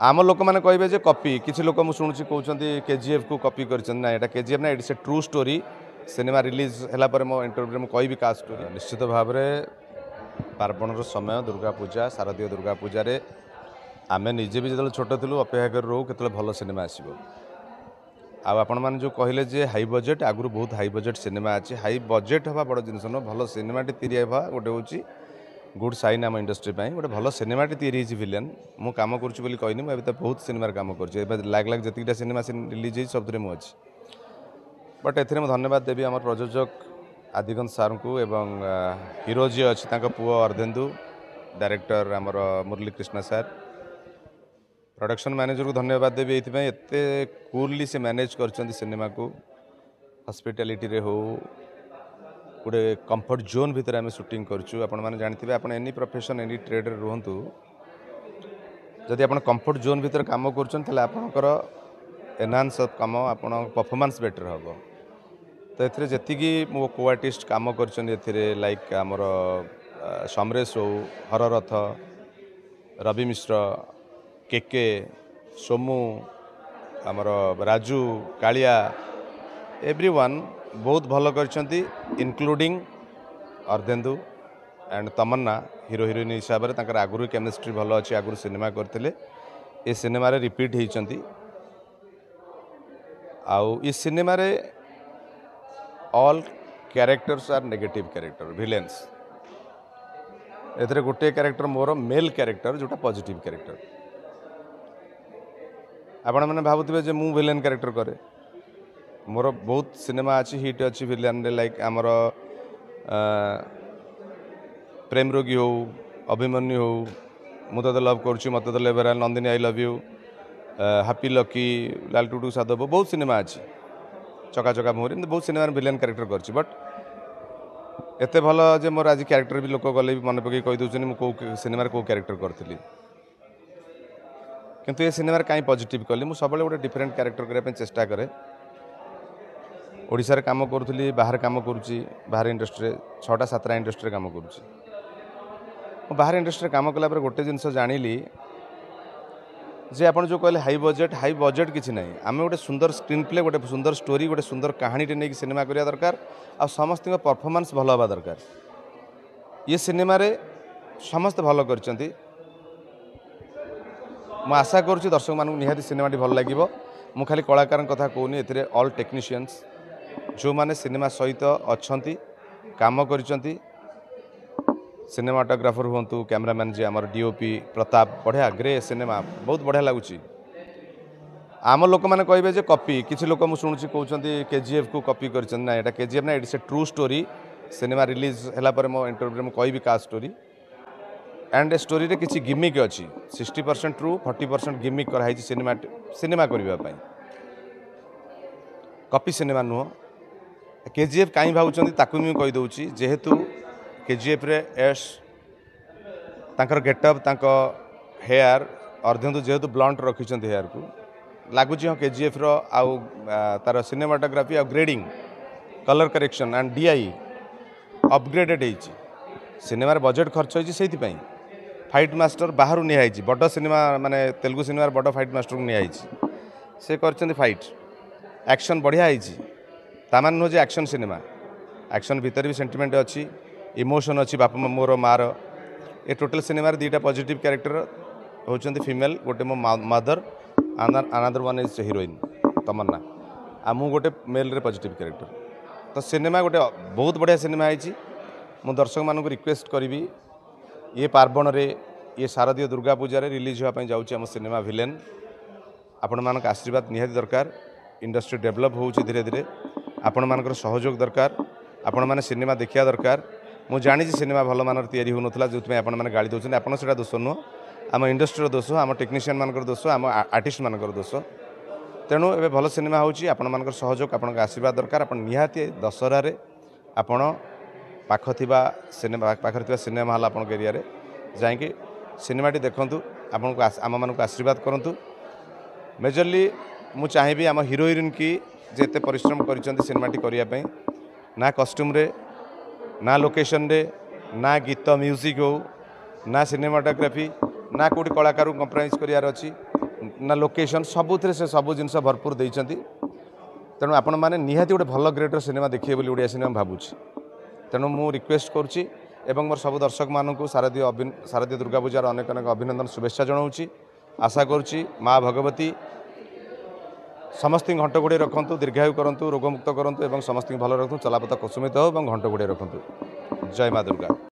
आम लोक मैंने कहे जे कॉपी किसी लोक मुझे शुणुची कहते केजीएफ को कॉपी कर केजीएफ ना it's a true story cinema release है मो इंटरव्यू में कहि का स्टोरी निश्चित भाव में पार्वण समय दुर्गा पूजा शारदीय दुर्गा पूजा आम निजे भी जो छोट थी अपेक्षा कर रो के भल सिनेमा आसो आपण मैंने जो कहले जे हाई बजेट आगु बहुत हाई बजेट सिनेमा अच्छी हाई बजेट हवा बड़ जिन भल सिनेमाटी तैयारी हवा गोटे हूँ गुड साइन आम इंडस्ट्री गोटे भल सिनेमाटी तैयारी विलेन मु काम करुँच कहनी मुझे तो बहुत सिनेमार काम कर लाग लाग जी सिनेमा रिलीज हो सब मुझे बट ए धन्यवाद देवी आम प्रयोजक आदिगंज सार को एवं हीरो जी अच्छी पुओ अर्धेन्दु डायरेक्टर आमर मुरली कृष्णा सार प्रोडक्शन मैनेजर को धन्यवाद देवी ये एत कूरली से मैनेज कर सिनेमा को हॉस्पिटैलिटी रे हो गोटे कंफर्ट जोन भितर आम शूटिंग करूँ आपण मैंने जानते आप एनी प्रोफेशन एनी ट्रेड रुहतु जदि आप कंफर्ट जोन भितर काम कर एनहांस कम आप परफॉर्मेंस बेटर हम तो ये मो को आर्टिस्ट काम कर लाइक आमर समरेश हो हररथ रवि मिश्र केके सोमू आमर राजू कालिया एवरीवन बहुत भल कर including Ardhendu and Tamanna hero heroine हिसाब से आगुरी केमिस्ट्री भल अच्छी आगुरी सिनेमा करते ये सिनेमा रिपीट होती आउ इस cinema all characters are negative character villains एथरे गोटे कैरेक्टर मोर मेल कैरेक्टर जोटा पॉजिटिव कैरेक्टर आपण मैंने भावुवे जे मु विलेन कैरेक्टर करे मोर बहुत सिनेमा अच्छी हिट अच्छी विलेन लाइक आमर प्रेम रोगी हो अभिमन्यु हो मुझे लव करुँच मत तो लेवरा Nandini I love you happy lucky Lal टुटू साधव बहुत सिनेमा अच्छी चका चका मुहरी बहुत सिनेमा विलेन कैरेक्टर कर बट एत भल जे मोर आज कैरेक्टर भी लोक गले मन पकई कहीदे मुझे सिनेमा कौ कैरेक्टर करी किंतु ये सिनेमा कहीं पॉजिटिव कली मुझे सब गोटे डिफरेंट कैरेक्टर करने चेष्टा करे ओडिशा रे काम करुँगी बाहर काम करुँची बाहर इंडस्ट्री 6टा 7टा इंडस्ट्री काम करुँची बाहर इंडस्ट्री काम कला गोटे जिनस जानिली जे आपन जो कहले हाई बजेट किसी ना आम गोटे सुंदर स्क्रीन प्ले गोटे सुंदर स्टोरी गोटे सुंदर कहानी टे नहीं सिनेमा करिया दरकार आ समस्त परफॉर्मेंस भल हवा दरकार ये सिनेमा रे समस्त भल करचंती मु आशा करुँच दर्शक मानक निहाती सिनेमाटी भल लगे मु खाली कलाकार कथा कहूनी ए ऑल टेक्नीशियंस जो माने सिनेमा सहित अच्छा काम करिसंती सिनेमाटोग्राफर हूँ कैमरामैन जी आमर डीओपी प्रताप बढ़िया ग्रे सिनेमा बहुत बढ़िया लगुच आम लोक मैंने कहे जे कॉपी किसी लोक मुझे शुणुची कहते केजीएफ को कॉपी कर केजीएफ ना it's a true story cinema release है मो इंटरव्यू में कहि का स्टोरी एंड स्टोरी रे किसी गिमिक अच्छी 60% ट्रू 40% गिमिक कराई सिनेमा सिनेमा करने कॉपी सिनेमा नुह केजीएफ कहीं भावुं ताकू भी कहीदे जेहेतु केजीएफ रे एस तांकर गेटअप तांको हेयर अर्धेन्दु जेहेतु ब्लंट रखिंट हेयर को लगुच हाँ केजीएफ रो आउ तार सिनेमाटोग्राफी आ grading colour correction and DI upgraded हो सिनेमार बजेट खर्च होती फाइट मास्टर बाहर निहाई बड़ सिनेमा माने तेलुगु सिनेमार बड़ फाइट मास्टर को निहाई से कर फाइट एक्शन बढ़िया तामान नुह एक्शन सिनेमा एक्शन भितर भी सेंटिमेंट अच्छी इमोशन अच्छी बाप मोर मार ए टोटल सिनेमा दीटा पॉजिटिव कैरेक्टर होती फीमेल गोटे मो mother another one is heroine Tamanna आ मु गोटे मेल रे पॉजिटिव कैरेक्टर तो सिनेमा गोटे बहुत बढ़िया सिनेमा है मु दर्शक मानक रिक्वेस्ट करी ये पार्वण रे ये शारदीय दुर्गा पूजा रे रिलीज होगापी जाऊँगी आम सिनेमा विलेन आपण मानक आशीर्वाद निहाती दरकार इंडस्ट्री डेवलप हो धीरे धीरे आपण मानकर सहयोग दरकार आपण माने सिनेमा देखिया दरकार मु जानी सिनेमा भल मान तैयारी होना जो आपने गाड़ी दौरान आपड़ से दोष नुह आम इंडस्ट्री दोष आम टेक्नीशियन मान दोष आम आर्टिस्ट मान दोष तेणु ए भल सिनेमा होची आपण मान सहयोग आपण आशीर्वाद दरकार आप निहाती दशहरा रे आपण पाखा सिनेमा पाखे सिनेमा हल आपण एरिया जाकि सिनेमाटी देखूँ आपन आम मान आशीर्वाद करूँ मेजरली मु चाहिए आम हीरो हिरोइन की जेते परिश्रम कर सिनेमाटी करने ना कॉस्ट्यूम रे ना लोकेशन रे ना गीत म्यूजिक हो ना सिनेमाटोग्राफी ना कौटी कलाकार को कंप्रोमाइज करार अच्छी ना लोकेशन सबुथिरे से सब जिन भरपूर देइछंती तेणु आपण मैंने निहाती गोटे भल ग्रेडर सिनेमा देखिए बोली ओडिया सिनेमा भावुची तेणु मु रिक्वेस्ट करुच्ची एवं मोर सब दर्शक मानू शारदीय दुर्गा पूजार अनेक अनेक अभिनंदन शुभेच्छा जनाऊँगी आशा करुच्ची माँ भगवती समस्त घंटगुड़े रखु दीर्घायु करूँ रोगमुक्त करूँ और समस्त भल रखु चलापथ कुसुमित हो घंटगुड़े रखु जय माँ दुर्गा।